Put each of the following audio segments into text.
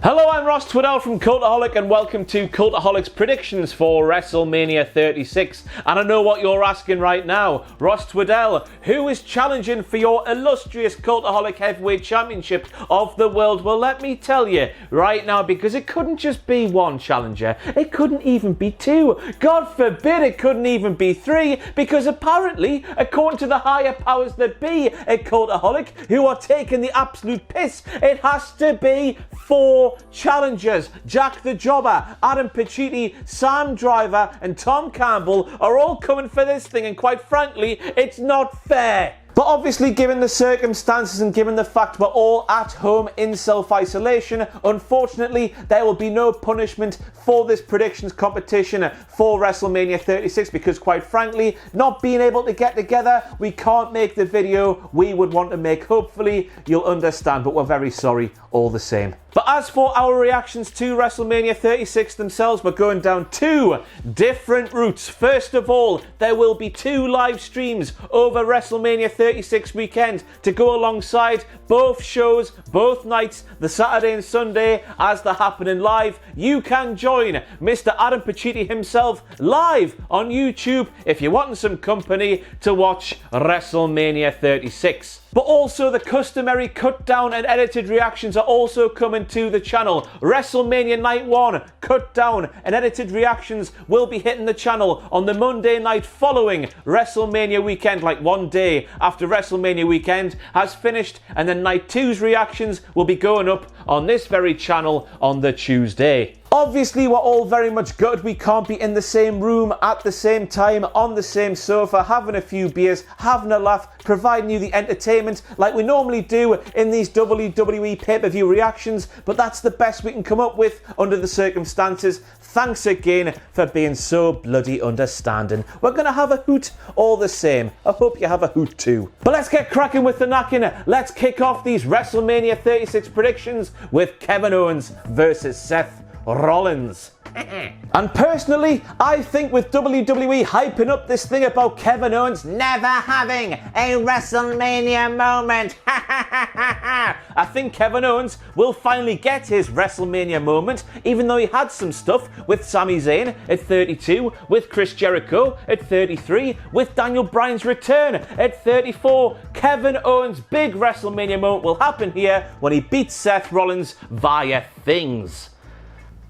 Hello, I'm Ross Twiddell from Cultaholic and welcome to Cultaholic's predictions for WrestleMania 36. And I know what you're asking right now. Ross Twiddell, who is challenging for your illustrious Cultaholic Heavyweight Championship of the world? Well, let me tell you right now, because it couldn't just be one challenger. It couldn't even be two. God forbid it couldn't even be three, because apparently, according to the higher powers that be at Cultaholic, who are taking the absolute piss, it has to be four challengers. Jack the Jobber, Adam Pacitti, Sam Driver and Tom Campbell are all coming for this thing, and quite frankly, it's not fair. But obviously, given the circumstances and given the fact we're all at home in self-isolation, unfortunately, there will be no punishment for this predictions competition for WrestleMania 36 because, quite frankly, not being able to get together, we can't make the video we would want to make. Hopefully, you'll understand, but we're very sorry all the same. But as for our reactions to WrestleMania 36 themselves, we're going down two different routes. First of all, there will be two live streams over WrestleMania 36 weekend to go alongside both shows, both nights, the Saturday and Sunday as they're happening live. You can join Mr. Adam Pacitti himself live on YouTube if you're wanting some company to watch WrestleMania 36. But also the customary cut down and edited reactions are also coming to the channel. WrestleMania Night 1 cut down and edited reactions will be hitting the channel on the Monday night following WrestleMania weekend, like one day after WrestleMania weekend has finished, and then Night 2's reactions will be going up on this very channel on the Tuesday. Obviously, we're all very much gutted we can't be in the same room at the same time, on the same sofa, having a few beers, having a laugh, providing you the entertainment like we normally do in these WWE pay-per-view reactions, but that's the best we can come up with under the circumstances. Thanks again for being so bloody understanding. We're going to have a hoot all the same. I hope you have a hoot too. But let's get cracking with the knocking. Let's kick off these WrestleMania 36 predictions with Kevin Owens versus Seth Rollins. And personally, I think with WWE hyping up this thing about Kevin Owens never having a WrestleMania moment, I think Kevin Owens will finally get his WrestleMania moment, even though he had some stuff with Sami Zayn at 32, with Chris Jericho at 33, with Daniel Bryan's return at 34. Kevin Owens' big WrestleMania moment will happen here when he beats Seth Rollins via things.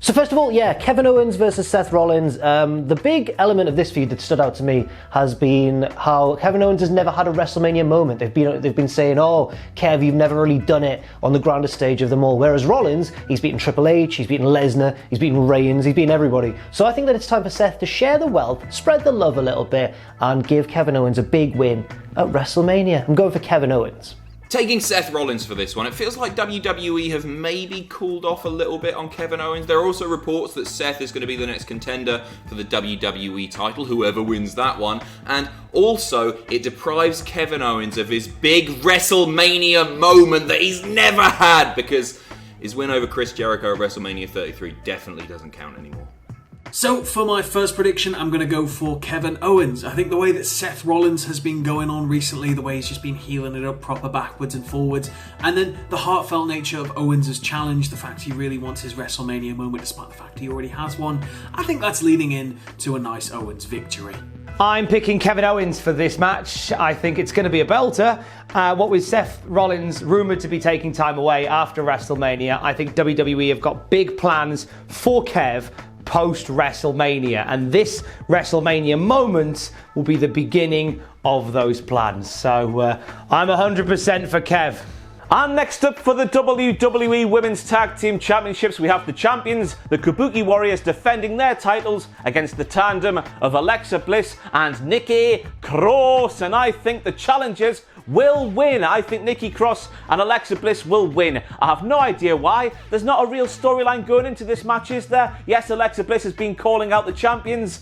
So first of all, Kevin Owens versus Seth Rollins. The big element of this feud that stood out to me has been how Kevin Owens has never had a WrestleMania moment. They've been saying, "Oh, Kev, you've never really done it on the grandest stage of them all." Whereas Rollins, he's beaten Triple H, he's beaten Lesnar, he's beaten Reigns, he's beaten everybody. So I think that it's time for Seth to share the wealth, spread the love a little bit, and give Kevin Owens a big win at WrestleMania. I'm going for Kevin Owens. Taking Seth Rollins for this one, it feels like WWE have maybe cooled off a little bit on Kevin Owens. There are also reports that Seth is going to be the next contender for the WWE title, whoever wins that one. And also, it deprives Kevin Owens of his big WrestleMania moment that he's never had, because his win over Chris Jericho at WrestleMania 33 definitely doesn't count anymore. So for my first prediction, I'm going to go for Kevin Owens. I think the way that Seth Rollins has been going on recently, the way he's just been healing it up proper backwards and forwards, and then the heartfelt nature of Owens' challenge, the fact he really wants his WrestleMania moment despite the fact he already has one, I think that's leading in to a nice Owens victory. I'm picking Kevin Owens for this match. I think it's going to be a belter. What with Seth Rollins rumoured to be taking time away after WrestleMania, I think WWE have got big plans for Kev post-WrestleMania, and this WrestleMania moment will be the beginning of those plans. So I'm 100% for Kev. And next up for the WWE Women's Tag Team Championships, we have the champions, the Kabuki Warriors, defending their titles against the tandem of Alexa Bliss and Nikki Cross. And I think the challengers will win. I think Nikki Cross and Alexa Bliss will win. I have no idea why. There's not a real storyline going into this match, is there? Yes, Alexa Bliss has been calling out the champions.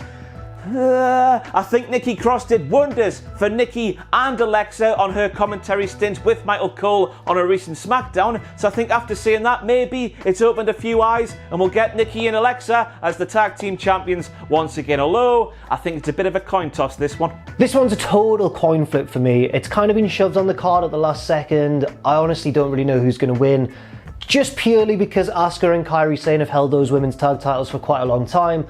I think Nikki Cross did wonders for Nikki and Alexa on her commentary stint with Michael Cole on a recent SmackDown, so I think after seeing that, maybe it's opened a few eyes and we'll get Nikki and Alexa as the tag team champions once again, although I think it's a bit of a coin toss, this one. This one's a total coin flip for me. It's kind of been shoved on the card at the last second. I honestly don't really know who's going to win. just purely because Asuka and Kairi Sane have held those women's tag titles for quite a long time,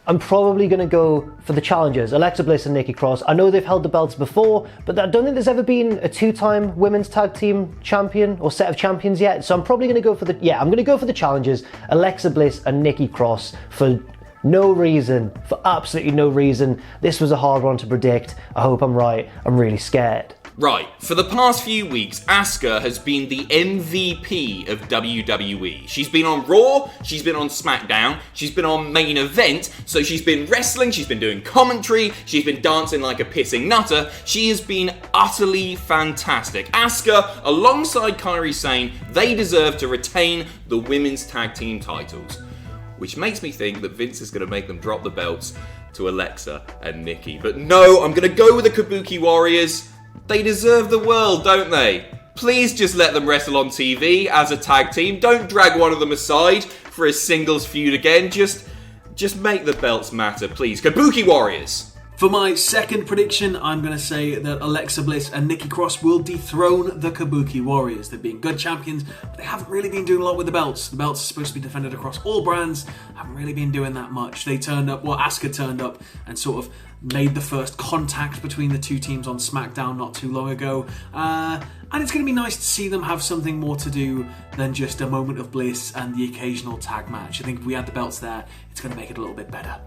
I'm probably going to go for the challengers, Alexa Bliss and Nikki Cross. I know they've held the belts before, but I don't think there's ever been a 2-time women's tag team champion or set of champions yet. So I'm probably going to go for the challengers, Alexa Bliss and Nikki Cross, for no reason, for absolutely no reason. This was a hard one to predict. I hope I'm right. I'm really scared. Right, for the past few weeks, Asuka has been the MVP of WWE. She's been on Raw, she's been on SmackDown, she's been on Main Event, so she's been wrestling, she's been doing commentary, she's been dancing like a pissing nutter. She has been utterly fantastic. Asuka, alongside Kairi Sane, they deserve to retain the women's tag team titles. Which makes me think that Vince is going to make them drop the belts to Alexa and Nikki. But no, I'm going to go with the Kabuki Warriors. They deserve the world, don't they? Please just let them wrestle on TV as a tag team. Don't drag one of them aside for a singles feud again. Just make the belts matter, please. Kabuki Warriors. For my second prediction, I'm going to say that Alexa Bliss and Nikki Cross will dethrone the Kabuki Warriors. They've been good champions, but they haven't really been doing a lot with the belts. The belts are supposed to be defended across all brands, haven't really been doing that much. They turned up, Asuka turned up and sort of made the first contact between the two teams on SmackDown not too long ago. And it's going to be nice to see them have something more to do than just a moment of bliss and the occasional tag match. I think if we had the belts there, it's going to make it a little bit better.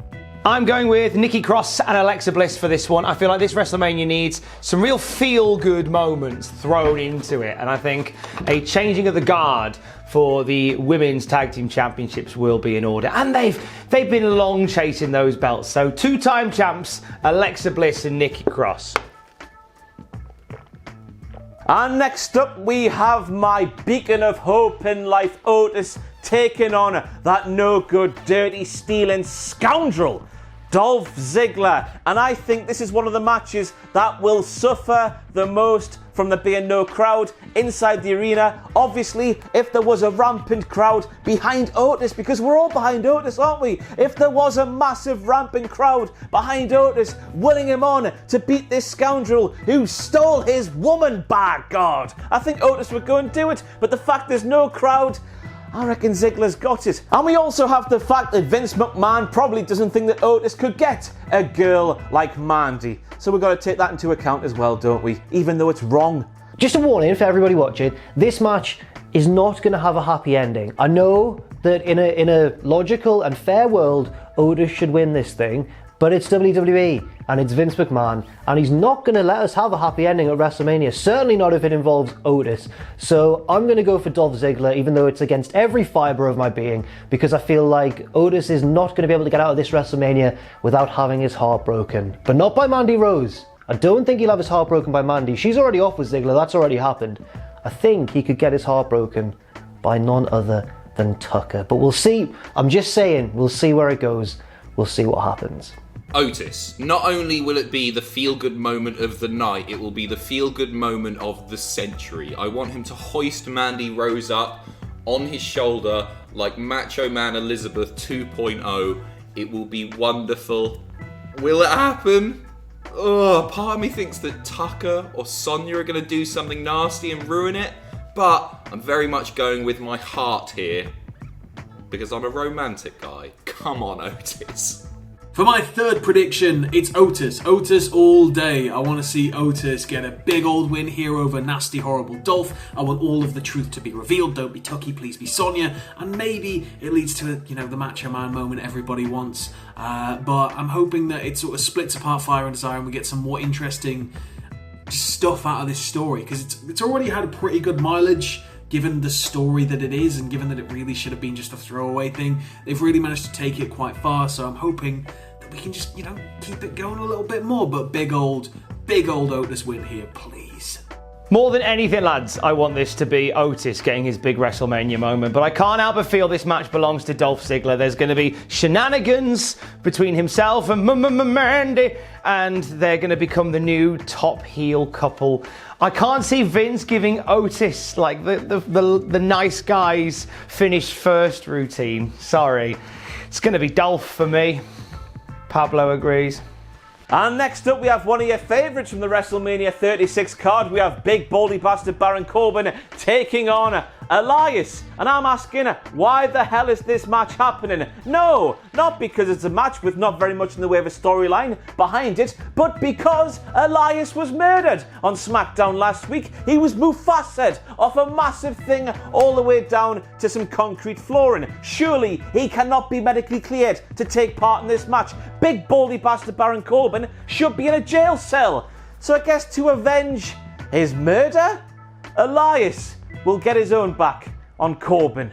I'm going with Nikki Cross and Alexa Bliss for this one. I feel like this WrestleMania needs some real feel-good moments thrown into it, and I think a changing of the guard for the Women's Tag Team Championships will be in order. And they've been long chasing those belts. So 2-time champs, Alexa Bliss and Nikki Cross. And next up we have my beacon of hope in life, Otis, taking on that no-good, dirty, stealing scoundrel, Dolph Ziggler. And I think this is one of the matches that will suffer the most from there being no crowd inside the arena. Obviously, if there was a rampant crowd behind Otis, because we're all behind Otis, aren't we? If there was a massive rampant crowd behind Otis, willing him on to beat this scoundrel who stole his woman, by God, I think Otis would go and do it. But the fact there's no crowd, I reckon Ziggler's got it. And we also have the fact that Vince McMahon probably doesn't think that Otis could get a girl like Mandy. So we've got to take that into account as well, don't we? Even though it's wrong. Just a warning for everybody watching, this match is not going to have a happy ending. I know that in a logical and fair world, Otis should win this thing, but it's WWE and it's Vince McMahon, and he's not going to let us have a happy ending at WrestleMania, certainly not if it involves Otis. So I'm going to go for Dolph Ziggler, even though it's against every fibre of my being, because I feel like Otis is not going to be able to get out of this WrestleMania without having his heart broken. But not by Mandy Rose. I don't think he'll have his heart broken by Mandy. She's already off with Ziggler, that's already happened. I think he could get his heart broken by none other than Tucker. But we'll see. I'm just saying, we'll see where it goes. We'll see what happens. Otis, not only will it be the feel-good moment of the night, it will be the feel-good moment of the century. I want him to hoist Mandy Rose up on his shoulder like Macho Man Elizabeth 2.0. It will be wonderful. Will it happen? Oh, part of me thinks that Tucker or Sonya are going to do something nasty and ruin it, but I'm very much going with my heart here because I'm a romantic guy. Come on, Otis. For my third prediction, it's Otis. Otis all day. I want to see Otis get a big old win here over nasty, horrible Dolph. I want all of the truth to be revealed. Don't be Tucky, please be Sonya. And maybe it leads to, the Macho Man moment everybody wants. But I'm hoping that it sort of splits apart Fire and Desire and we get some more interesting stuff out of this story. Because it's already had a pretty good mileage, given the story that it is and given that it really should have been just a throwaway thing. They've really managed to take it quite far, so I'm hoping that we can just, keep it going a little bit more. But big old Otis win here, please. More than anything, lads, I want this to be Otis getting his big WrestleMania moment, but I can't help but feel this match belongs to Dolph Ziggler. There's going to be shenanigans between himself and Mandy, and they're going to become the new top heel couple. I can't see Vince giving Otis like the nice guys finish first routine. Sorry. It's going to be Dolph for me. Pablo agrees. And next up, we have one of your favourites from the WrestleMania 36 card. We have big baldy bastard Baron Corbin taking on Elias. And I'm asking, why the hell is this match happening? No, not because it's a match with not very much in the way of a storyline behind it, but because Elias was murdered on SmackDown last week. He was Mufassa'd off a massive thing all the way down to some concrete flooring. Surely he cannot be medically cleared to take part in this match. Big baldy bastard Baron Corbin should be in a jail cell. So I guess to avenge his murder, Elias will get his own back on Corbin.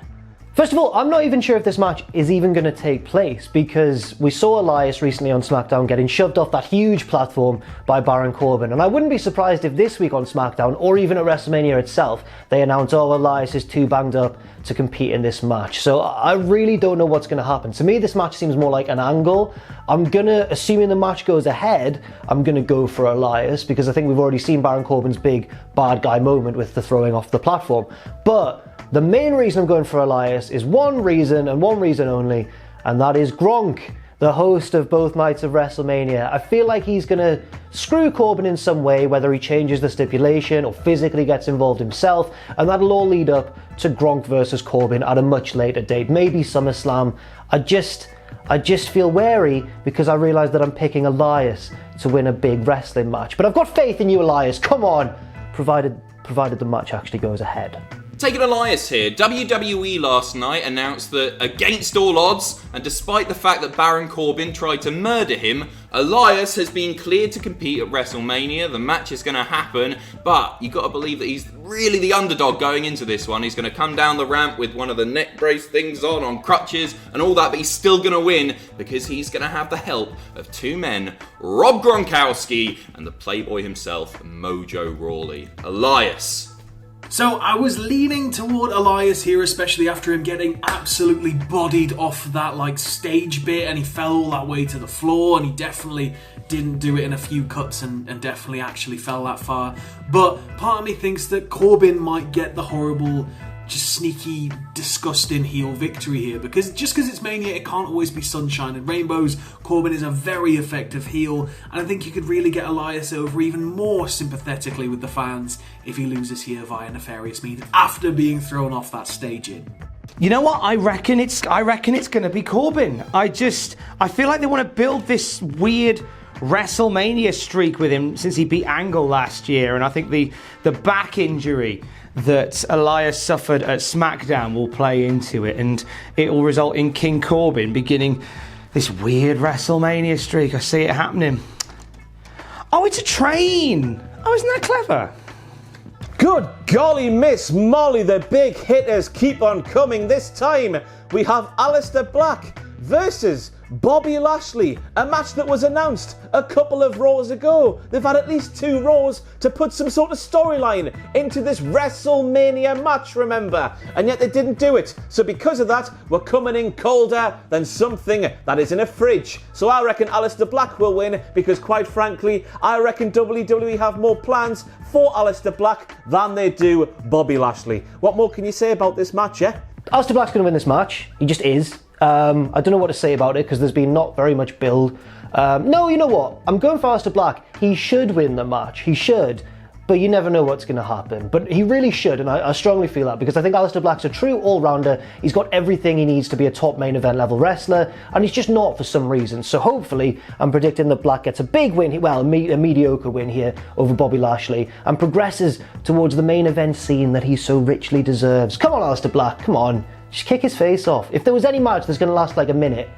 First of all, I'm not even sure if this match is even going to take place, because we saw Elias recently on SmackDown getting shoved off that huge platform by Baron Corbin, and I wouldn't be surprised if this week on SmackDown, or even at WrestleMania itself, they announce, oh, Elias is too banged up to compete in this match. So I really don't know what's going to happen. To me, this match seems more like an angle. Assuming the match goes ahead, I'm going to go for Elias, because I think we've already seen Baron Corbin's big bad guy moment with the throwing off the platform. But the main reason I'm going for Elias is one reason, and one reason only, and that is Gronk, the host of both nights of WrestleMania. I feel like he's going to screw Corbin in some way, whether he changes the stipulation or physically gets involved himself, and that'll all lead up to Gronk versus Corbin at a much later date, maybe SummerSlam. I just feel wary because I realise that I'm picking Elias to win a big wrestling match. But I've got faith in you, Elias. Come on, provided the match actually goes ahead. Taking Elias here, WWE last night announced that against all odds, and despite the fact that Baron Corbin tried to murder him, Elias has been cleared to compete at WrestleMania. The match is going to happen, but you got to believe that he's really the underdog going into this one. He's going to come down the ramp with one of the neck brace things on crutches and all that, but he's still going to win because he's going to have the help of two men, Rob Gronkowski and the Playboy himself, Mojo Rawley. Elias. So I was leaning toward Elias here, especially after him getting absolutely bodied off that stage bit, and he fell all that way to the floor, and he definitely didn't do it in a few cuts and definitely actually fell that far. But part of me thinks that Corbin might get the horrible, just sneaky, disgusting heel victory here, because just because it's Mania, it can't always be sunshine and rainbows. Corbin is a very effective heel, and I think you could really get Elias over even more sympathetically with the fans if he loses here via nefarious means after being thrown off that staging. You know what? I reckon it's going to be Corbin. I feel like they want to build this weird WrestleMania streak with him since he beat Angle last year, and I think the back injury that Elias suffered at SmackDown will play into it, and it will result in King Corbin beginning this weird WrestleMania streak. I see it happening. Oh, it's a train! Oh, isn't that clever? Good golly, Miss Molly, the big hitters keep on coming. This time we have Aleister Black versus Bobby Lashley, a match that was announced a couple of Raws ago. They've had at least 2 Raws to put some sort of storyline into this WrestleMania match, remember? And yet they didn't do it. So because of that, we're coming in colder than something that is in a fridge. So I reckon Aleister Black will win, because quite frankly, I reckon WWE have more plans for Aleister Black than they do Bobby Lashley. What more can you say about this match, yeah? Aleister Black's going to win this match. He just is. I don't know what to say about it because there's been not very much build. No, you know what? I'm going for Aleister Black. He should win the match. He should. But you never know what's going to happen. But he really should, and I strongly feel that, because I think Aleister Black's a true all-rounder. He's got everything he needs to be a top main event level wrestler, and he's just not for some reason. So hopefully, I'm predicting that Black gets a big win, well, a mediocre win here over Bobby Lashley, and progresses towards the main event scene that he so richly deserves. Come on, Aleister Black, come on. Just kick his face off. If there was any match that's going to last like a minute,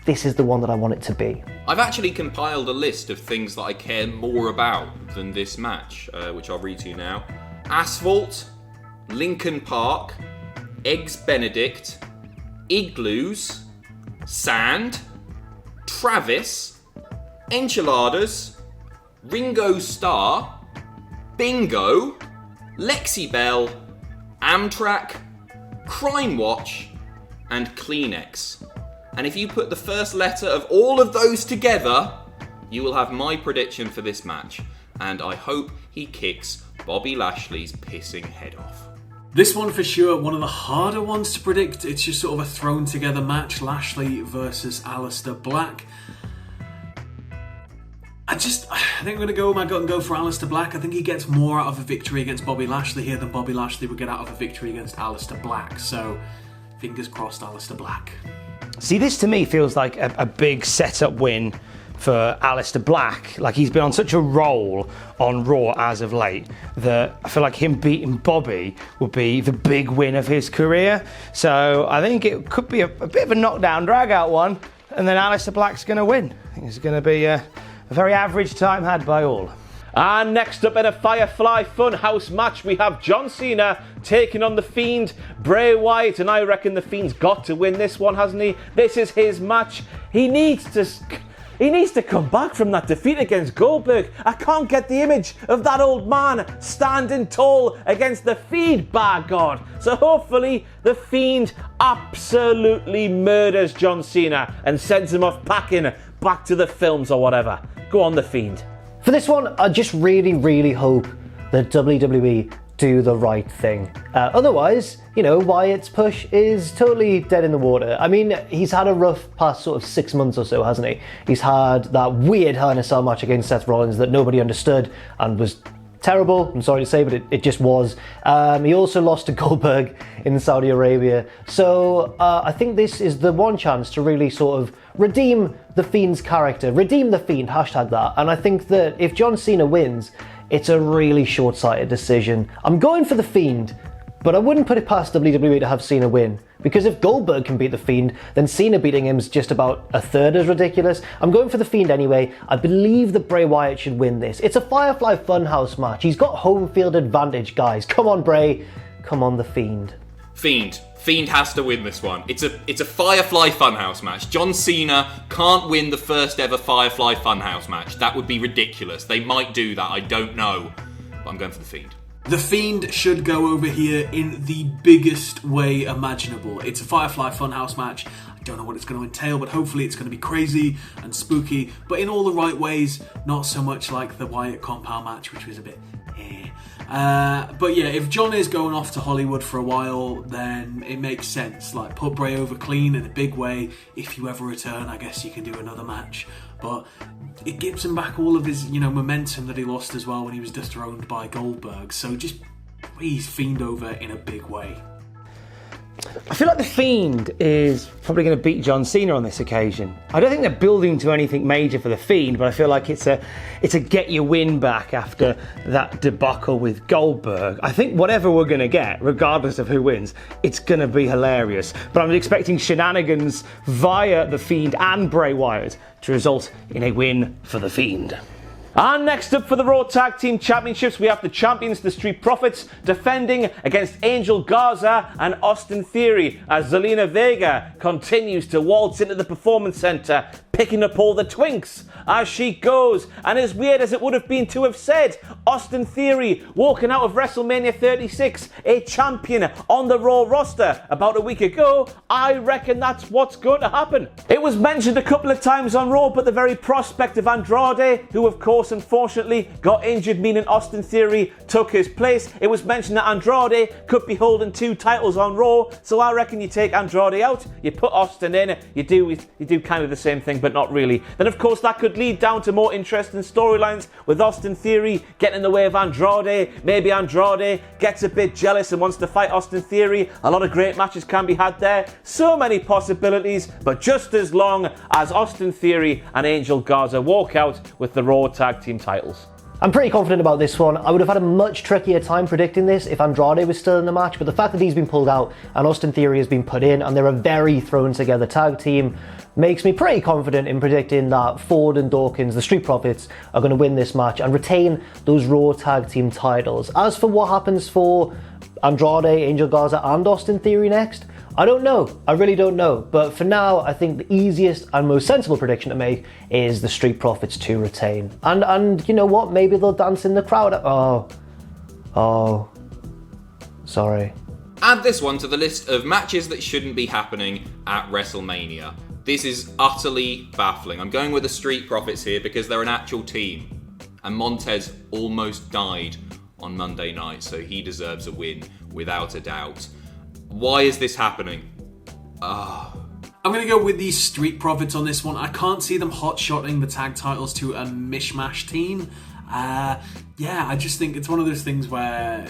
this is the one that I want it to be. I've actually compiled a list of things that I care more about than this match, which I'll read to you now. Asphalt, Lincoln Park, Eggs Benedict, Igloos, Sand, Travis, Enchiladas, Ringo Starr, Bingo, Lexi Bell, Amtrak, Crime Watch, and Kleenex. And if you put the first letter of all of those together, you will have my prediction for this match. And I hope he kicks Bobby Lashley's pissing head off. This one for sure, one of the harder ones to predict. It's just sort of a thrown together match, Lashley versus Aleister Black. I I think I'm going to go with my gut and go for Aleister Black. I think he gets more out of a victory against Bobby Lashley here than Bobby Lashley would get out of a victory against Aleister Black. So, fingers crossed, Aleister Black. See, this to me feels like a big setup win for Aleister Black. Like, he's been on such a roll on Raw as of late that I feel like him beating Bobby would be the big win of his career. So I think it could be a bit of a knockdown, drag-out one, and then Aleister Black's going to win. I think it's going to be a very average time had by all. And next up in a Firefly Funhouse match, we have John Cena taking on the Fiend, Bray Wyatt, and I reckon the Fiend's got to win this one, hasn't he? This is his match. He needs to come back from that defeat against Goldberg. I can't get the image of that old man standing tall against the Fiend, by God. So hopefully the Fiend absolutely murders John Cena and sends him off packing back to the films or whatever. Go on, the Fiend. For this one, I just really, really hope that WWE do the right thing. Otherwise, Wyatt's push is totally dead in the water. I mean, he's had a rough past sort of 6 months or so, hasn't he? He's had that weird Hell in a Cell match against Seth Rollins that nobody understood and was terrible, I'm sorry to say, but it just was. He also lost to Goldberg in Saudi Arabia. So I think this is the one chance to really sort of redeem the Fiend's character. Redeem the Fiend, hashtag that. And I think that if John Cena wins, it's a really short-sighted decision. I'm going for the Fiend, but I wouldn't put it past WWE to have Cena win. Because if Goldberg can beat the Fiend, then Cena beating him is just about a third as ridiculous. I'm going for the Fiend anyway. I believe that Bray Wyatt should win this. It's a Firefly Funhouse match. He's got home field advantage, guys. Come on, Bray. Come on, the Fiend. Fiend has to win this one. It's a Firefly Funhouse match. John Cena can't win the first ever Firefly Funhouse match. That would be ridiculous. They might do that, I don't know. But I'm going for the Fiend. The Fiend should go over here in the biggest way imaginable. It's a Firefly Funhouse match. I don't know what it's going to entail, but hopefully it's going to be crazy and spooky, but in all the right ways, not so much like the Wyatt Compound match, which was a bit but yeah, if John is going off to Hollywood for a while, then it makes sense. Like, put Bray over clean in a big way. If you ever return, I guess you can do another match. But it gives him back all of his, momentum that he lost as well when he was dethroned by Goldberg. So just please Fiend over in a big way. I feel like the Fiend is probably going to beat John Cena on this occasion. I don't think they're building to anything major for the Fiend, but I feel like it's a get your win back after that debacle with Goldberg. I think whatever we're going to get, regardless of who wins, it's going to be hilarious. But I'm expecting shenanigans via the Fiend and Bray Wyatt to result in a win for the Fiend. And next up for the Raw Tag Team Championships, we have the champions, the Street Profits, defending against Angel Garza and Austin Theory as Zelina Vega continues to waltz into the Performance Center, picking up all the twinks as she goes. And as weird as it would have been to have said, Austin Theory walking out of WrestleMania 36, a champion on the Raw roster about a week ago, I reckon that's what's going to happen. It was mentioned a couple of times on Raw, but the very prospect of Andrade, who of course unfortunately got injured, meaning Austin Theory took his place. It was mentioned that Andrade could be holding 2 titles on Raw, so I reckon you take Andrade out, you put Austin in, you do kind of the same thing, but not really. Then of course that could lead down to more interesting storylines with Austin Theory getting in the way of Andrade. Maybe Andrade gets a bit jealous and wants to fight Austin Theory. A lot of great matches can be had there. So many possibilities, but just as long as Austin Theory and Angel Garza walk out with the Raw Tag Team titles. I'm pretty confident about this one. I would have had a much trickier time predicting this if Andrade was still in the match, but the fact that he's been pulled out and Austin Theory has been put in and they're a very thrown together tag team makes me pretty confident in predicting that Ford and Dawkins, the Street Profits, are going to win this match and retain those Raw Tag Team titles. As for what happens for Andrade, Angel Garza and Austin Theory next, I don't know. I really don't know. But for now, I think the easiest and most sensible prediction to make is the Street Profits to retain. And you know what? Maybe they'll dance in the crowd. Oh. Sorry. Add this one to the list of matches that shouldn't be happening at WrestleMania. This is utterly baffling. I'm going with the Street Profits here because they're an actual team. And Montez almost died on Monday night, so he deserves a win without a doubt. Why is this happening? I'm going to go with the Street Profits on this one. I can't see them hot-shotting the tag titles to a mishmash team. Yeah, I just think it's one of those things where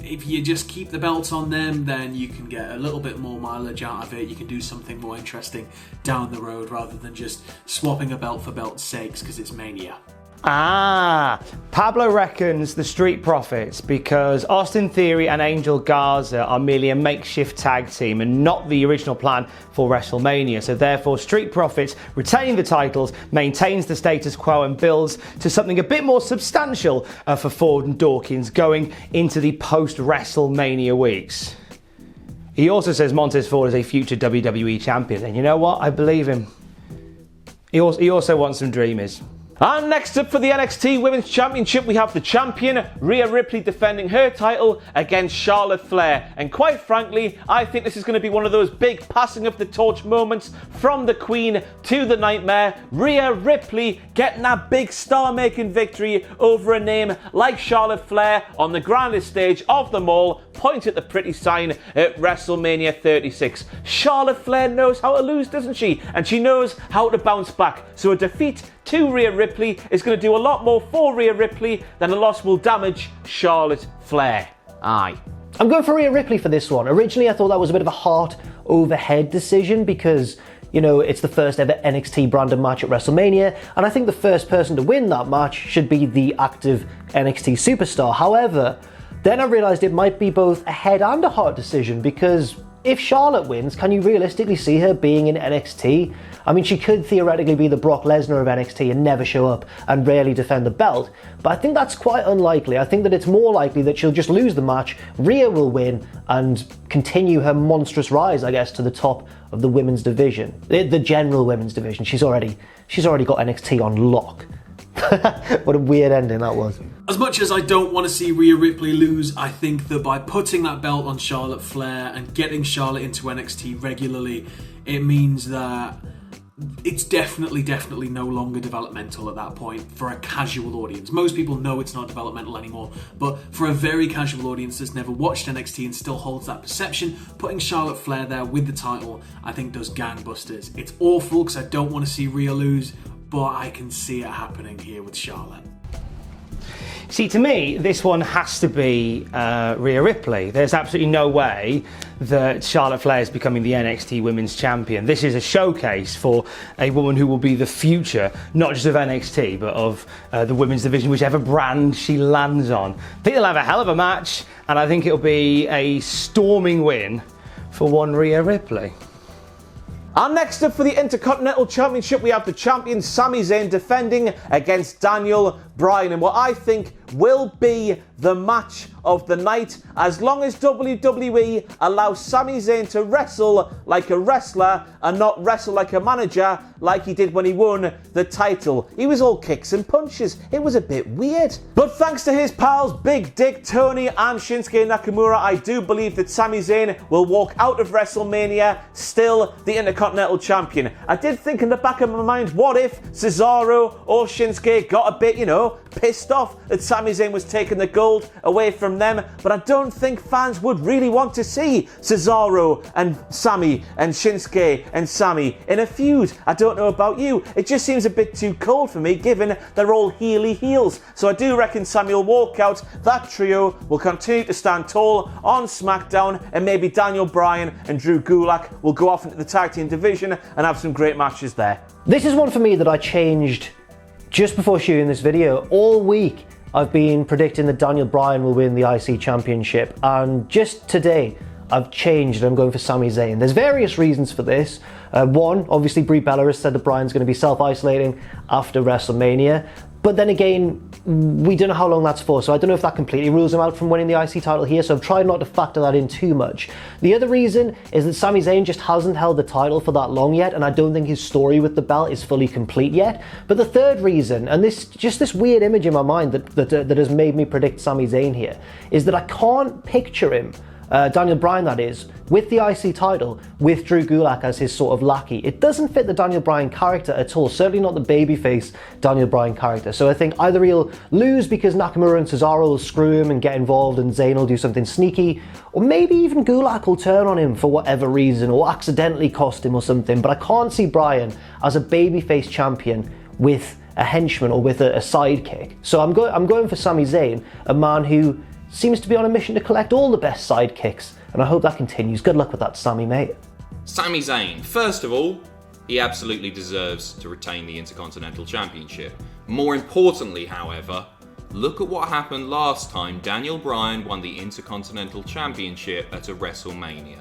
if you just keep the belts on them, then you can get a little bit more mileage out of it. You can do something more interesting down the road rather than just swapping a belt for belt's sakes because it's Mania. Pablo reckons the Street Profits because Austin Theory and Angel Garza are merely a makeshift tag team and not the original plan for WrestleMania. So therefore, Street Profits retaining the titles maintains the status quo and builds to something a bit more substantial for Ford and Dawkins going into the post-WrestleMania weeks. He also says Montez Ford is a future WWE champion, and you know what? I believe him. He also wants some dreamers. And next up for the NXT Women's Championship, we have the champion, Rhea Ripley, defending her title against Charlotte Flair. And quite frankly, I think this is going to be one of those big passing of the torch moments from the Queen to the Nightmare. Rhea Ripley getting that big star-making victory over a name like Charlotte Flair on the grandest stage of them all. Point at the pretty sign at WrestleMania 36. Charlotte Flair knows how to lose, doesn't she? And she knows how to bounce back. So a defeat to Rhea Ripley is going to do a lot more for Rhea Ripley than a loss will damage Charlotte Flair. Aye. I'm going for Rhea Ripley for this one. Originally, I thought that was a bit of a heart over head decision because, you know, it's the first ever NXT branded match at WrestleMania, and I think the first person to win that match should be the active NXT superstar. However, then I realised it might be both a head and a heart decision because if Charlotte wins, can you realistically see her being in NXT? I mean, she could theoretically be the Brock Lesnar of NXT and never show up and rarely defend the belt, but I think that's quite unlikely. I think that it's more likely that she'll just lose the match, Rhea will win, and continue her monstrous rise, I guess, to the top of the women's division. The general women's division. She's already got NXT on lock. What a weird ending that was. As much as I don't want to see Rhea Ripley lose, I think that by putting that belt on Charlotte Flair and getting Charlotte into NXT regularly, it means that it's definitely no longer developmental at that point for a casual audience. Most people know it's not developmental anymore, but for a very casual audience that's never watched NXT and still holds that perception, putting Charlotte Flair there with the title, I think does gangbusters. It's awful because I don't want to see Rhea lose, but I can see it happening here with Charlotte. See, to me, this one has to be Rhea Ripley. There's absolutely no way that Charlotte Flair is becoming the NXT Women's Champion. This is a showcase for a woman who will be the future, not just of NXT, but of the women's division, whichever brand she lands on. I think they'll have a hell of a match, and I think it'll be a storming win for one Rhea Ripley. And next up for the Intercontinental Championship, we have the champion Sami Zayn defending against Daniel Bryan, and what I think will be the match of the night, as long as WWE allows Sami Zayn to wrestle like a wrestler and not wrestle like a manager like he did when he won the title. He was all kicks and punches. It was a bit weird. But thanks to his pals Big Dick Tony and Shinsuke Nakamura, I do believe that Sami Zayn will walk out of WrestleMania still the Intercontinental Champion. I did think in the back of my mind, what if Cesaro or Shinsuke got a bit, pissed off that Sami Zayn was taking the gold away from them, but I don't think fans would really want to see Cesaro and Sami and Shinsuke and Sami in a feud. I don't know about you, it just seems a bit too cold for me given they're all heely heels. So I do reckon Sami will walk out, that trio will continue to stand tall on SmackDown, and maybe Daniel Bryan and Drew Gulak will go off into the tag team division and have some great matches there. This is one for me that I changed just before shooting this video. All week I've been predicting that Daniel Bryan will win the IC Championship, and just today I've changed and I'm going for Sami Zayn. There's various reasons for this. One, obviously Brie Bella has said that Bryan's going to be self-isolating after WrestleMania, but then again, we don't know how long that's for, so I don't know if that completely rules him out from winning the IC title here, so I've tried not to factor that in too much. The other reason is that Sami Zayn just hasn't held the title for that long yet, and I don't think his story with the belt is fully complete yet. But the third reason, and this weird image in my mind that has made me predict Sami Zayn here, is that I can't picture him Daniel Bryan that is, with the IC title, with Drew Gulak as his sort of lackey. It doesn't fit the Daniel Bryan character at all, certainly not the babyface Daniel Bryan character. So I think either he'll lose because Nakamura and Cesaro will screw him and get involved and Zayn will do something sneaky, or maybe even Gulak will turn on him for whatever reason or accidentally cost him or something. But I can't see Bryan as a babyface champion with a henchman or with a sidekick. So I'm going for Sami Zayn, a man who seems to be on a mission to collect all the best sidekicks, and I hope that continues. Good luck with that, Sami, mate. Sami Zayn, first of all, he absolutely deserves to retain the Intercontinental Championship. More importantly, however, look at what happened last time Daniel Bryan won the Intercontinental Championship at a WrestleMania.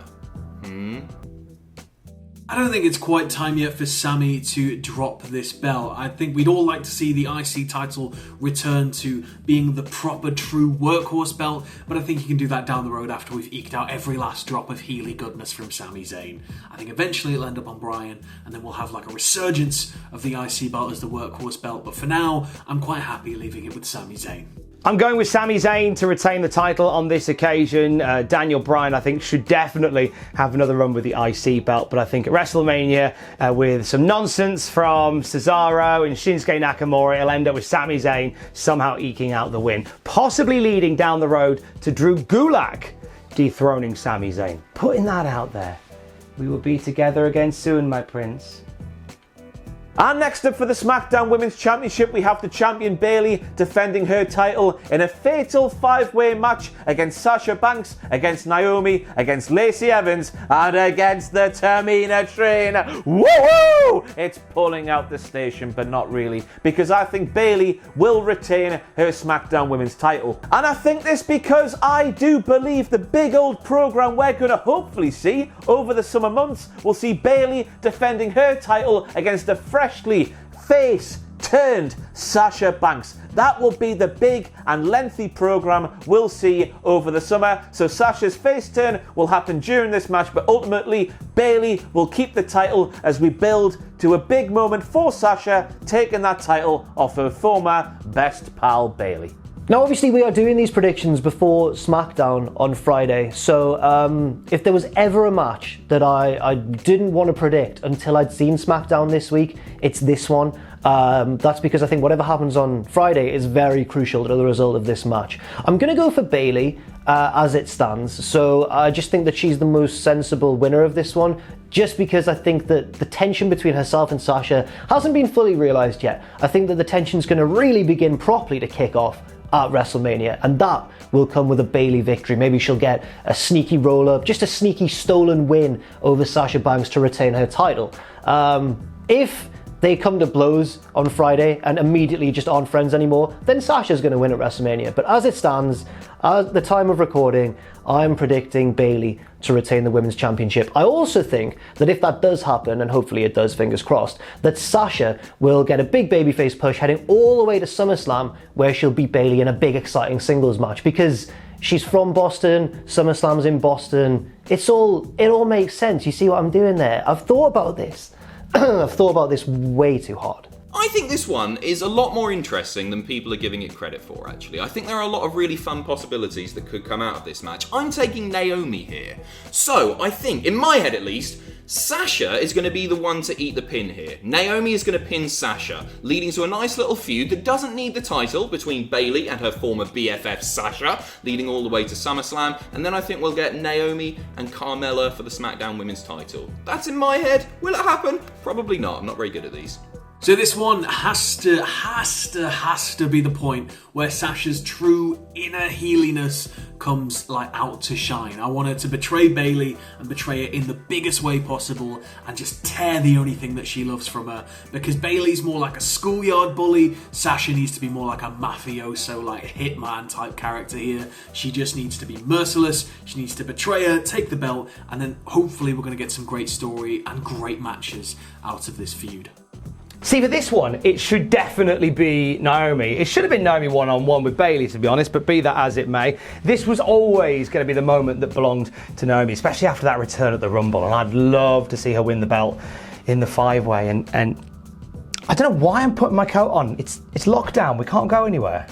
I don't think it's quite time yet for Sami to drop this belt. I think we'd all like to see the IC title return to being the proper, true workhorse belt, but I think you can do that down the road after we've eked out every last drop of Healy goodness from Sami Zayn. I think eventually it'll end up on Bryan, and then we'll have like a resurgence of the IC belt as the workhorse belt, but for now, I'm quite happy leaving it with Sami Zayn. I'm going with Sami Zayn to retain the title on this occasion. Daniel Bryan, I think, should definitely have another run with the IC belt, but I think at WrestleMania, with some nonsense from Cesaro and Shinsuke Nakamura, it'll end up with Sami Zayn somehow eking out the win, possibly leading down the road to Drew Gulak dethroning Sami Zayn. Putting that out there. We will be together again soon, my prince. And next up for the SmackDown Women's Championship, we have the champion Bayley defending her title in a fatal 5-way match against Sasha Banks, against Naomi, against Lacey Evans, and against the Tamina train. Woo-hoo! It's pulling out the station, but not really, because I think Bayley will retain her SmackDown Women's title. And I think this because I do believe the big old program we're going to hopefully see over the summer months will see Bayley defending her title against a freshly face-turned Sasha Banks. That will be the big and lengthy program we'll see over the summer. So Sasha's face turn will happen during this match, but ultimately Bayley will keep the title as we build to a big moment for Sasha taking that title off her former best pal Bayley. Now, obviously, we are doing these predictions before SmackDown on Friday, so if there was ever a match that I didn't want to predict until I'd seen SmackDown this week, it's this one. That's because I think whatever happens on Friday is very crucial to the result of this match. I'm going to go for Bayley as it stands, so I just think that she's the most sensible winner of this one, just because I think that the tension between herself and Sasha hasn't been fully realised yet. I think that the tension's going to really begin properly to kick off at WrestleMania, and that will come with a Bayley victory. Maybe she'll get a sneaky roll-up, just a sneaky stolen win over Sasha Banks to retain her title. If they come to blows on Friday and immediately just aren't friends anymore, then Sasha's going to win at WrestleMania. But as it stands, at the time of recording, I'm predicting Bayley to retain the Women's Championship. I also think that if that does happen, and hopefully it does, fingers crossed, that Sasha will get a big babyface push heading all the way to SummerSlam, where she'll beat Bayley in a big exciting singles match, because she's from Boston, SummerSlam's in Boston. It all makes sense. You see what I'm doing there? I've thought about this. I've thought about this way too hard. I think this one is a lot more interesting than people are giving it credit for, actually. I think there are a lot of really fun possibilities that could come out of this match. I'm taking Naomi here. So, I think, in my head at least, Sasha is going to be the one to eat the pin here. Naomi is going to pin Sasha, leading to a nice little feud that doesn't need the title between Bayley and her former BFF Sasha, leading all the way to SummerSlam, and then I think we'll get Naomi and Carmella for the SmackDown Women's title. That's in my head. Will it happen? Probably not. I'm not very good at these. So this one has to be the point where Sasha's true inner heeliness comes out to shine. I want her to betray Bayley and betray it in the biggest way possible and just tear the only thing that she loves from her. Because Bayley's more like a schoolyard bully, Sasha needs to be more like a mafioso, hitman type character here. She just needs to be merciless, she needs to betray her, take the belt, and then hopefully we're going to get some great story and great matches out of this feud. See, for this one, it should definitely be Naomi. It should have been Naomi one-on-one with Bayley, to be honest, but be that as it may, this was always going to be the moment that belonged to Naomi, especially after that return at the Rumble, and I'd love to see her win the belt in the 5-way, and I don't know why I'm putting my coat on. It's lockdown, we can't go anywhere.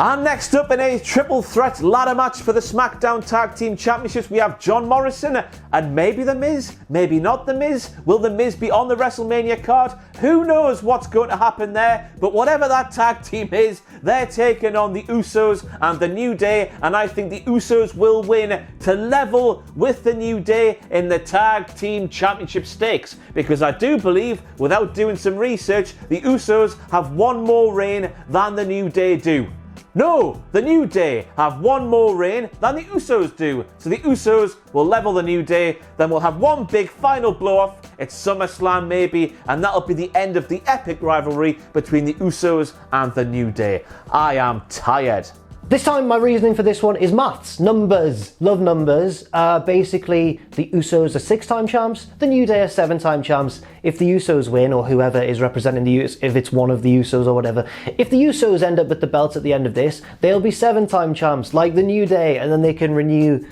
And next up in a triple threat ladder match for the SmackDown Tag Team Championships, we have John Morrison and maybe The Miz, maybe not The Miz. Will The Miz be on the WrestleMania card? Who knows what's going to happen there, but whatever that tag team is, they're taking on the Usos and the New Day, and I think the Usos will win to level with the New Day in the Tag Team Championship stakes, because I do believe, without doing some research, the Usos have one more reign than the New Day do. No, the New Day have one more reign than the Usos do. So the Usos will level the New Day, then we'll have one big final blow-off. It's SummerSlam maybe, and that'll be the end of the epic rivalry between the Usos and the New Day. I am tired. This time my reasoning for this one is maths, numbers, love numbers. Basically, the Usos are 6-time champs, the New Day are 7-time champs. If the Usos win, or whoever is representing the Usos, if it's one of the Usos or whatever, if the Usos end up with the belts at the end of this, they'll be 7-time champs, like the New Day, and then they can renew.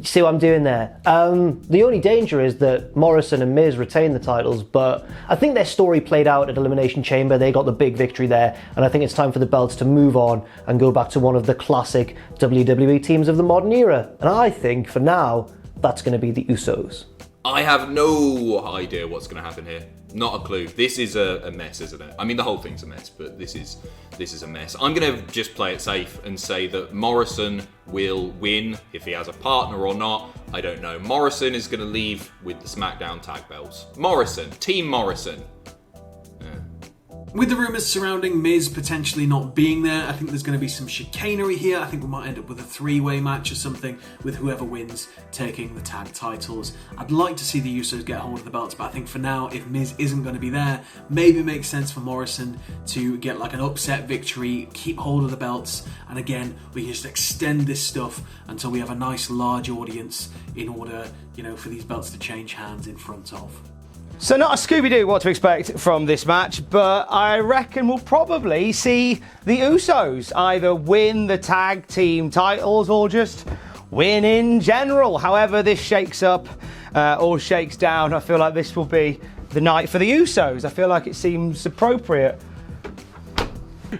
See what I'm doing there? The only danger is that Morrison and Miz retain the titles, but I think their story played out at Elimination Chamber. They got the big victory there, and I think it's time for the belts to move on and go back to one of the classic WWE teams of the modern era. And I think, for now, that's going to be the Usos. I have no idea what's going to happen here. Not a clue. This is a mess, isn't it? I mean, the whole thing's a mess, but this is a mess. I'm going to just play it safe and say that Morrison will win. If he has a partner or not, I don't know. Morrison is going to leave with the SmackDown tag belts. Morrison. Team Morrison. With the rumours surrounding Miz potentially not being there, I think there's going to be some chicanery here. I think we might end up with a 3-way match or something, with whoever wins taking the tag titles. I'd like to see the Usos get hold of the belts, but I think for now, if Miz isn't going to be there, maybe it makes sense for Morrison to get like an upset victory, keep hold of the belts, and again, we can just extend this stuff until we have a nice large audience in order, for these belts to change hands in front of. So not a Scooby-Doo what to expect from this match, but I reckon we'll probably see the Usos either win the tag team titles or just win in general. However this shakes up or shakes down, I feel like this will be the night for the Usos. I feel like it seems appropriate.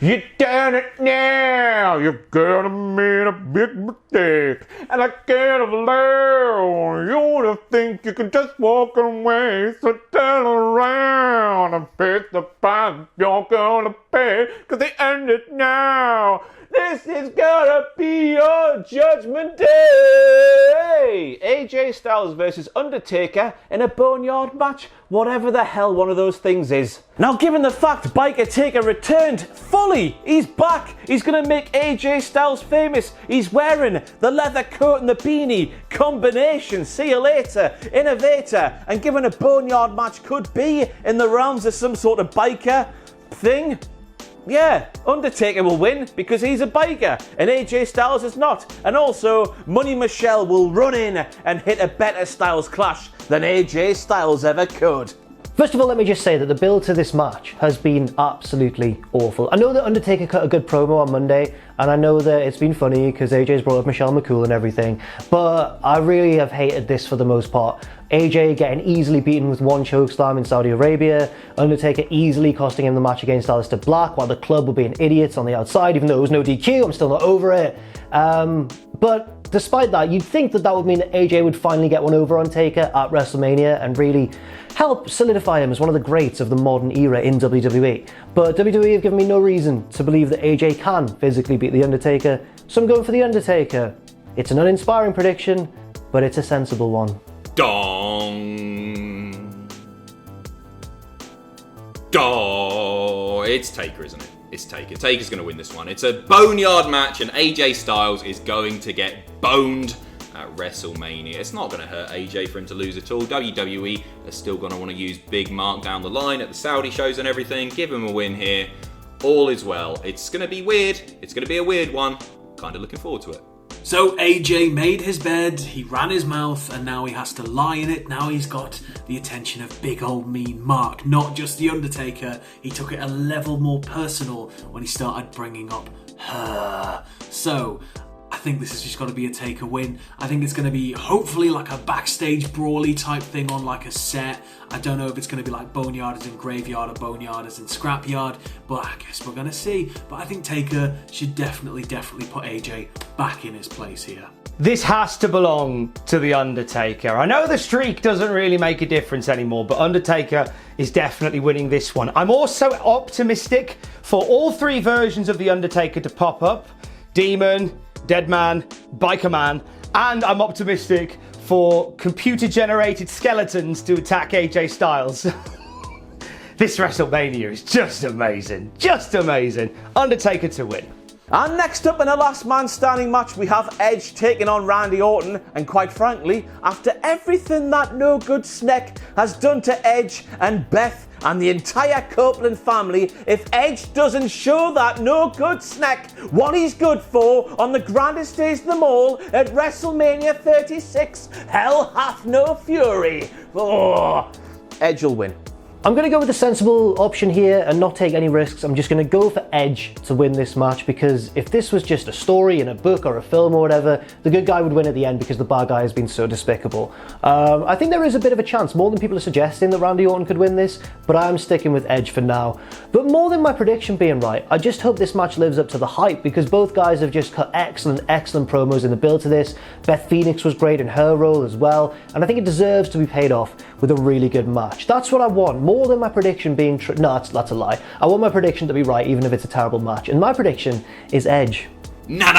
You done it now, you're gonna make a big mistake, and I can't allow you to think you can just walk away, so turn around and face the price you're gonna pay, cause they end it now. This is gonna be your judgment day! AJ Styles versus Undertaker in a boneyard match, whatever the hell one of those things is. Now, given the fact Biker Taker returned fully, he's back, he's gonna make AJ Styles famous, he's wearing the leather coat and the beanie, combination, see you later, innovator, and given a boneyard match could be in the realms of some sort of biker thing, yeah, Undertaker will win because he's a biker and AJ Styles is not. And also, Money Michelle will run in and hit a better Styles clash than AJ Styles ever could. First of all, let me just say that the build to this match has been absolutely awful. I know that Undertaker cut a good promo on Monday, and I know that it's been funny because AJ's brought up Michelle McCool and everything, but I really have hated this for the most part. AJ getting easily beaten with one chokeslam in Saudi Arabia, Undertaker easily costing him the match against Aleister Black, while the club were being idiots on the outside, even though it was no DQ, I'm still not over it. But despite that, you'd think that that would mean that AJ would finally get one over on Taker at WrestleMania and really help solidify him as one of the greats of the modern era in WWE. But WWE have given me no reason to believe that AJ can physically beat The Undertaker, so I'm going for The Undertaker. It's an uninspiring prediction, but it's a sensible one. Dong. It's Taker, isn't it? It's Taker. Taker's going to win this one. It's a boneyard match, and AJ Styles is going to get boned at WrestleMania. It's not going to hurt AJ for him to lose at all. WWE are still going to want to use Big Mark down the line at the Saudi shows and everything. Give him a win here. All is well. It's going to be weird. It's going to be a weird one. Kind of looking forward to it. So AJ made his bed, he ran his mouth, and now he has to lie in it. Now he's got the attention of big old mean Mark, not just The Undertaker. He took it a level more personal when he started bringing up her. So I think this has just got to be a Taker win. I think it's going to be hopefully like a backstage brawly type thing on like a set. I don't know if it's going to be like Boneyard as in Graveyard or Boneyard as in Scrapyard, but I guess we're going to see. But I think Taker should definitely put AJ back in his place here. This has to belong to The Undertaker. I know the streak doesn't really make a difference anymore, but Undertaker is definitely winning this one. I'm also optimistic for all three versions of The Undertaker to pop up. Demon, Deadman, Biker Man, and I'm optimistic for computer-generated skeletons to attack AJ Styles. This WrestleMania is just amazing. Just amazing. Undertaker to win. And next up in a last man standing match, we have Edge taking on Randy Orton. And quite frankly, after everything that no good Sneck has done to Edge and Beth and the entire Copeland family, if Edge doesn't show that no good Sneck what he's good for on the grandest stage of them all at WrestleMania 36, hell hath no fury. Oh, Edge will win. I'm going to go with the sensible option here and not take any risks. I'm just going to go for Edge to win this match, because if this was just a story in a book or a film or whatever, the good guy would win at the end because the bad guy has been so despicable. I think there is a bit of a chance, more than people are suggesting, that Randy Orton could win this, but I'm sticking with Edge for now. But more than my prediction being right, I just hope this match lives up to the hype, because both guys have just cut excellent promos in the build to this. Beth Phoenix was great in her role as well, and I think it deserves to be paid off with a really good match. That's what I want, more than my prediction being true. No, that's a lie. I want my prediction to be right, even if it's a terrible match. And my prediction is Edge. Na.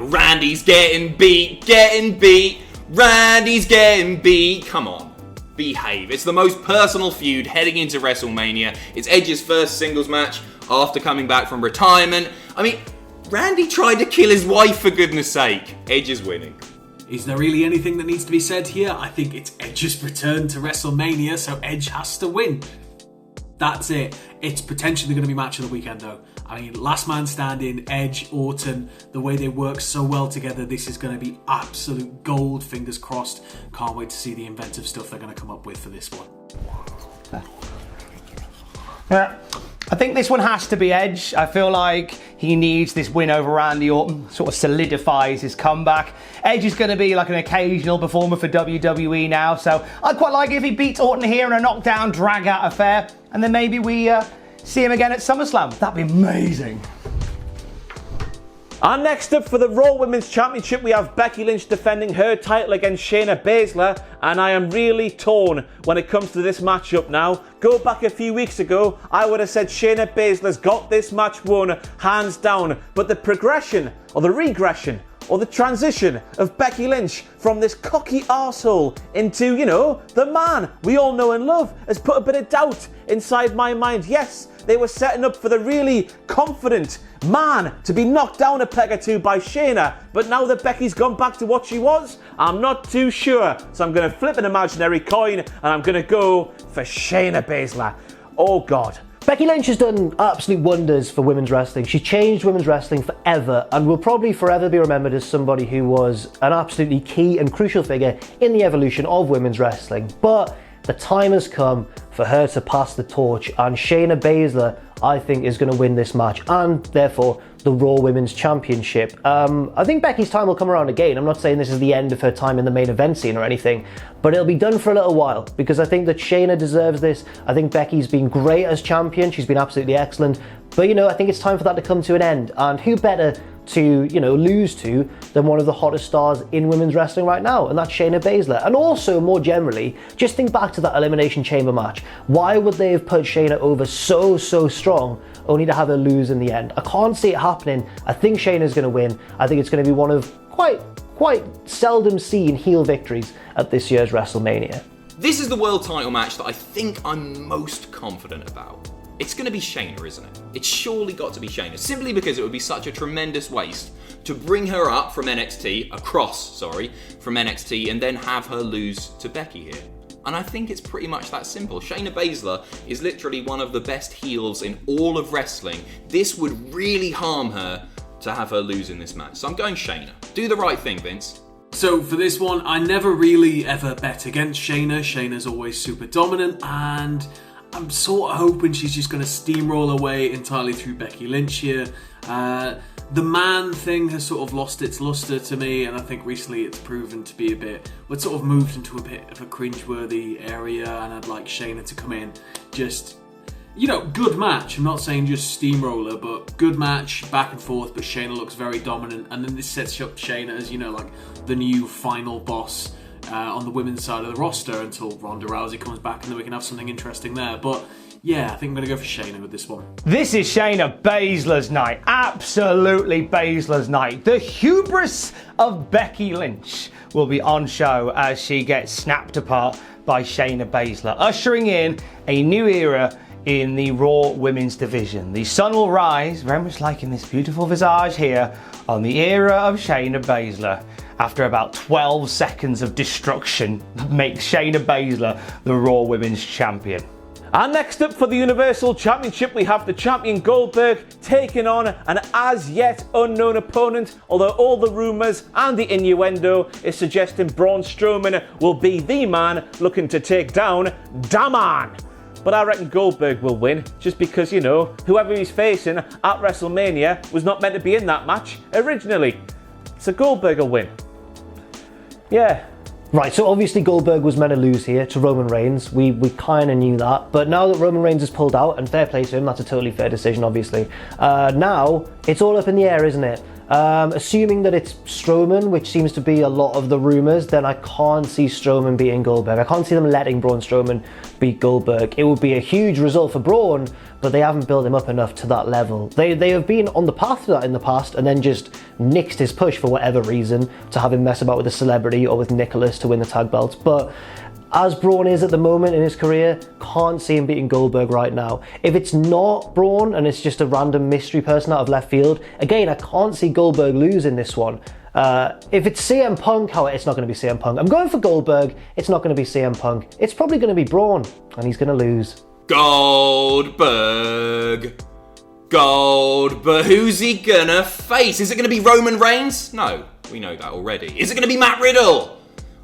Randy's getting beat. Randy's getting beat. Come on, behave. It's the most personal feud heading into WrestleMania. It's Edge's first singles match after coming back from retirement. I mean, Randy tried to kill his wife, for goodness sake. Edge is winning. Is there really anything that needs to be said here? I think it's Edge's return to WrestleMania, so Edge has to win. That's it. It's potentially going to be match of the weekend, though. I mean, last man standing, Edge, Orton, the way they work so well together, this is going to be absolute gold, fingers crossed. Can't wait to see the inventive stuff they're going to come up with for this one. Yeah. I think this one has to be Edge. I feel like he needs this win over Randy Orton, sort of solidifies his comeback. Edge is going to be like an occasional performer for WWE now, so I'd quite like if he beats Orton here in a knockdown, drag-out affair, and then maybe we see him again at SummerSlam. That'd be amazing. And next up for the Raw Women's Championship, we have Becky Lynch defending her title against Shayna Baszler, and I am really torn when it comes to this matchup now. Go back a few weeks ago, I would have said Shayna Baszler's got this match won, hands down, but the progression, or the regression, or the transition of Becky Lynch from this cocky arsehole into, you know, the man we all know and love has put a bit of doubt inside my mind. Yes, they were setting up for the really confident man to be knocked down a peg or two by Shayna, but now that Becky's gone back to what she was, I'm not too sure. So I'm going to flip an imaginary coin and I'm going to go for Shayna Baszler. Oh God. Becky Lynch has done absolute wonders for women's wrestling. She changed women's wrestling forever and will probably forever be remembered as somebody who was an absolutely key and crucial figure in the evolution of women's wrestling. But the time has come for her to pass the torch, and Shayna Baszler, I think, is going to win this match and therefore the Raw Women's Championship. I think Becky's time will come around again. I'm not saying this is the end of her time in the main event scene or anything, but it'll be done for a little while because I think that Shayna deserves this. I think Becky's been great as champion. She's been absolutely excellent. But, you know, I think it's time for that to come to an end. And who better to, you know, lose to than one of the hottest stars in women's wrestling right now, and that's Shayna Baszler. And also, more generally, just think back to that Elimination Chamber match. Why would they have put Shayna over so strong only to have her lose in the end? I can't see it happening. I think Shayna's going to win. I think it's going to be one of quite seldom seen heel victories at this year's WrestleMania. This is the world title match that I think I'm most confident about. It's going to be Shayna, isn't it? It's surely got to be Shayna, simply because it would be such a tremendous waste to bring her up from NXT, from NXT, and then have her lose to Becky here. And I think it's pretty much that simple. Shayna Baszler is literally one of the best heels in all of wrestling. This would really harm her to have her lose in this match. So I'm going Shayna. Do the right thing, Vince. So for this one, I never really ever bet against Shayna. Shayna's always super dominant, and I'm sort of hoping she's just going to steamroll away entirely through Becky Lynch here. The man thing has sort of lost its luster to me, and I think recently it's proven to be it's sort of moved into a bit of a cringeworthy area, and I'd like Shayna to come in, just, good match. I'm not saying just steamroller, but good match, back and forth, but Shayna looks very dominant, and then this sets up Shayna as, like the new final boss on the women's side of the roster until Ronda Rousey comes back, and then we can have something interesting there. But yeah, I think I'm going to go for Shayna with this one. This is Shayna Baszler's night. Absolutely Baszler's night. The hubris of Becky Lynch will be on show as she gets snapped apart by Shayna Baszler, ushering in a new era in the Raw Women's division. The sun will rise, very much like in this beautiful visage here, on the era of Shayna Baszler. After about 12 seconds of destruction, makes Shayna Baszler the Raw Women's champion. And next up for the Universal Championship, we have the champion Goldberg taking on an as yet unknown opponent, although all the rumours and the innuendo is suggesting Braun Strowman will be the man looking to take down Da Man. But I reckon Goldberg will win, just because, whoever he's facing at WrestleMania was not meant to be in that match originally. So Goldberg will win. Yeah. Right, so obviously Goldberg was meant to lose here to Roman Reigns. We kind of knew that. But now that Roman Reigns has pulled out, and fair play to him, that's a totally fair decision, obviously. Now, it's all up in the air, isn't it? Assuming that it's Strowman, which seems to be a lot of the rumours, then I can't see Strowman beating Goldberg. I can't see them letting Braun Strowman beat Goldberg. It would be a huge result for Braun, but they haven't built him up enough to that level. They have been on the path to that in the past and then just nixed his push for whatever reason to have him mess about with a celebrity or with Nicholas to win the tag belts. But as Braun is at the moment in his career, can't see him beating Goldberg right now. If it's not Braun and it's just a random mystery person out of left field, again, I can't see Goldberg losing this one. If it's CM Punk, it's not going to be CM Punk. I'm going for Goldberg. It's not going to be CM Punk. It's probably going to be Braun, and he's going to lose. Goldberg. Who's he gonna face? Is it gonna be Roman Reigns? No, we know that already. Is it gonna be Matt Riddle?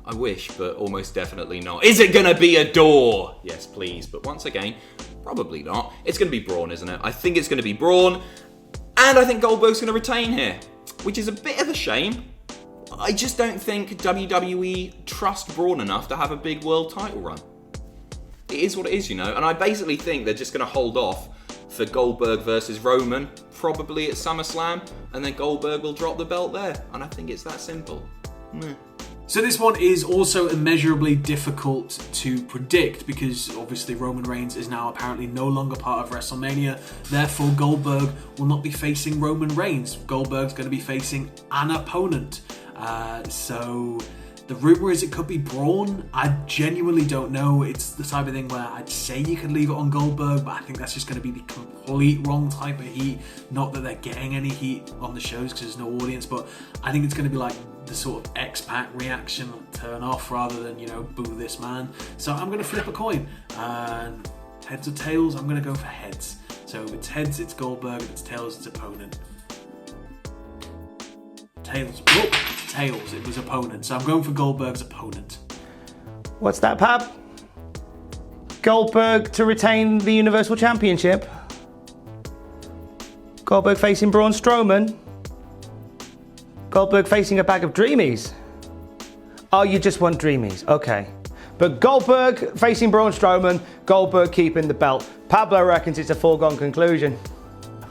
I wish, but almost definitely not. Is it gonna be a door? Yes, please. But once again, probably not. It's gonna be Braun, isn't it? I think it's gonna be Braun. And I think Goldberg's gonna retain here, which is a bit of a shame. I just don't think WWE trust Braun enough to have a big world title run. It is what it is, and I basically think they're just going to hold off for Goldberg versus Roman, probably at SummerSlam, and then Goldberg will drop the belt there, and I think it's that simple. So this one is also immeasurably difficult to predict because obviously Roman Reigns is now apparently no longer part of WrestleMania. Therefore, Goldberg will not be facing Roman Reigns. Goldberg's going to be facing an opponent. So the rumour is it could be Braun. I genuinely don't know. It's the type of thing where I'd say you could leave it on Goldberg, but I think that's just going to be the complete wrong type of heat. Not that they're getting any heat on the shows because there's no audience, but I think it's going to be like the sort of X-Pac reaction, turn off rather than, boo this man. So I'm going to flip a coin. And heads or tails, I'm going to go for heads. So if it's heads, it's Goldberg. If it's tails, it's opponent. Tails. Oh, tails. It was opponent. So I'm going for Goldberg's opponent. What's that, Pab? Goldberg to retain the Universal Championship. Goldberg facing Braun Strowman. Goldberg facing a bag of Dreamies. Oh, you just want Dreamies. Okay. But Goldberg facing Braun Strowman. Goldberg keeping the belt. Pablo reckons it's a foregone conclusion.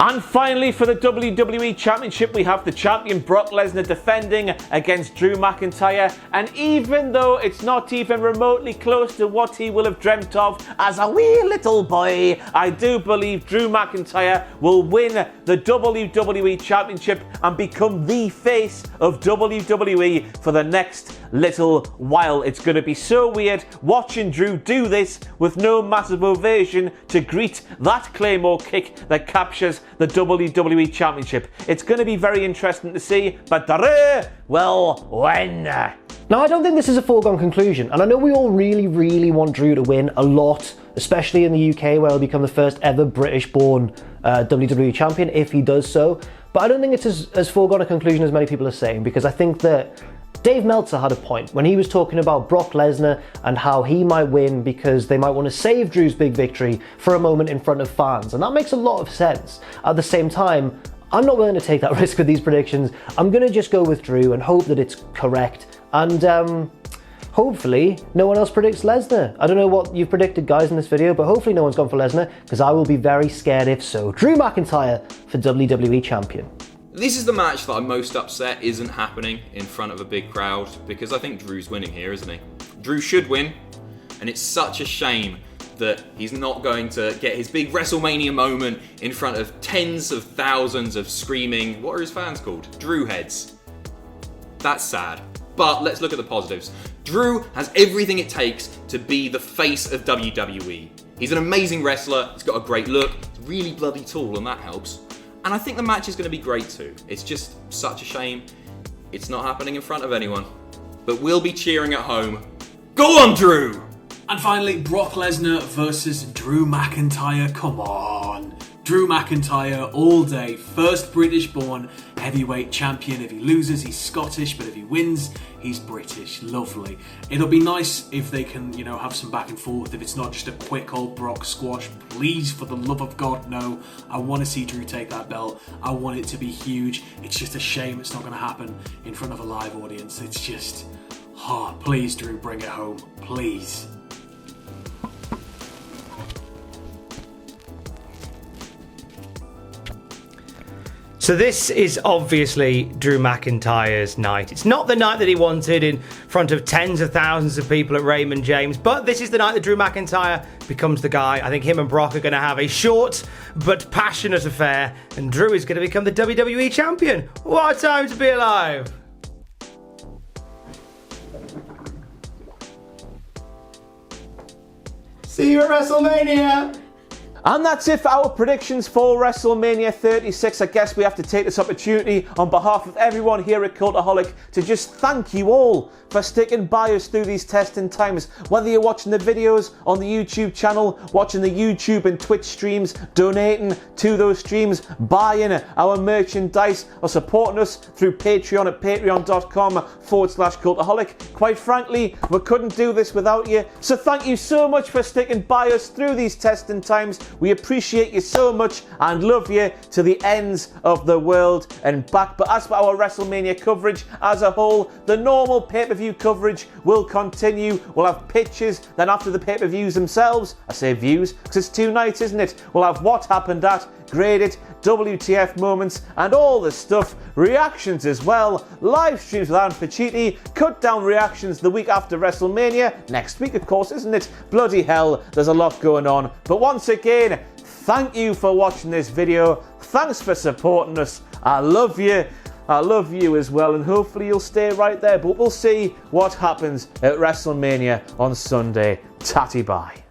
And finally, for the WWE Championship, we have the champion Brock Lesnar defending against Drew McIntyre. And even though it's not even remotely close to what he will have dreamt of as a wee little boy, I do believe Drew McIntyre will win the WWE Championship and become the face of WWE for the next little while. It's going to be so weird watching Drew do this with no massive ovation to greet that Claymore kick that captures the WWE Championship. It's going to be very interesting to see, but well, when? Now, I don't think this is a foregone conclusion, and I know we all really, really want Drew to win a lot, especially in the UK, where he'll become the first ever British-born WWE champion, if he does so. But I don't think it's as foregone a conclusion as many people are saying, because I think that Dave Meltzer had a point when he was talking about Brock Lesnar and how he might win because they might want to save Drew's big victory for a moment in front of fans. And that makes a lot of sense. At the same time, I'm not willing to take that risk with these predictions. I'm going to just go with Drew and hope that it's correct. And hopefully no one else predicts Lesnar. I don't know what you've predicted, guys, in this video, but hopefully no one's gone for Lesnar, because I will be very scared if so. Drew McIntyre for WWE Champion. This is the match that I'm most upset isn't happening in front of a big crowd, because I think Drew's winning here, isn't he? Drew should win, and it's such a shame that he's not going to get his big WrestleMania moment in front of tens of thousands of screaming, what are his fans called? Drew heads. That's sad. But let's look at the positives. Drew has everything it takes to be the face of WWE. He's an amazing wrestler, he's got a great look, he's really bloody tall, and that helps. And I think the match is going to be great too. It's just such a shame it's not happening in front of anyone. But we'll be cheering at home. Go on, Drew! And finally, Brock Lesnar versus Drew McIntyre. Come on. Drew McIntyre all day. First British-born heavyweight champion. If he loses, he's Scottish, but if he wins, he's British. Lovely. It'll be nice if they can, have some back and forth, if it's not just a quick old Brock squash. Please, for the love of God, no. I want to see Drew take that belt. I want it to be huge. It's just a shame it's not going to happen in front of a live audience. It's just, please, Drew, bring it home. Please. So this is obviously Drew McIntyre's night. It's not the night that he wanted in front of tens of thousands of people at Raymond James, but this is the night that Drew McIntyre becomes the guy. I think him and Brock are going to have a short but passionate affair, and Drew is going to become the WWE Champion. What a time to be alive! See you at WrestleMania! And that's it for our predictions for WrestleMania 36. I guess we have to take this opportunity on behalf of everyone here at Cultaholic to just thank you all for sticking by us through these testing times. Whether you're watching the videos on the YouTube channel, watching the YouTube and Twitch streams, donating to those streams, buying our merchandise, or supporting us through Patreon at patreon.com/Cultaholic. Quite frankly, we couldn't do this without you. So thank you so much for sticking by us through these testing times. We appreciate you so much and love you to the ends of the world and back. But as for our WrestleMania coverage as a whole, the normal pay-per-view coverage will continue. We'll have pictures, then after the pay-per-views themselves, I say views because it's 2 nights, isn't it? We'll have what happened at, graded, WTF moments, and all the stuff. Reactions as well, live streams with Aaron Pacitti, cut down reactions the week after WrestleMania, next week of course, isn't it? Bloody hell, there's a lot going on. But once again, thank you for watching this video, thanks for supporting us, I love you as well, and hopefully you'll stay right there, but we'll see what happens at WrestleMania on Sunday. Tatty bye.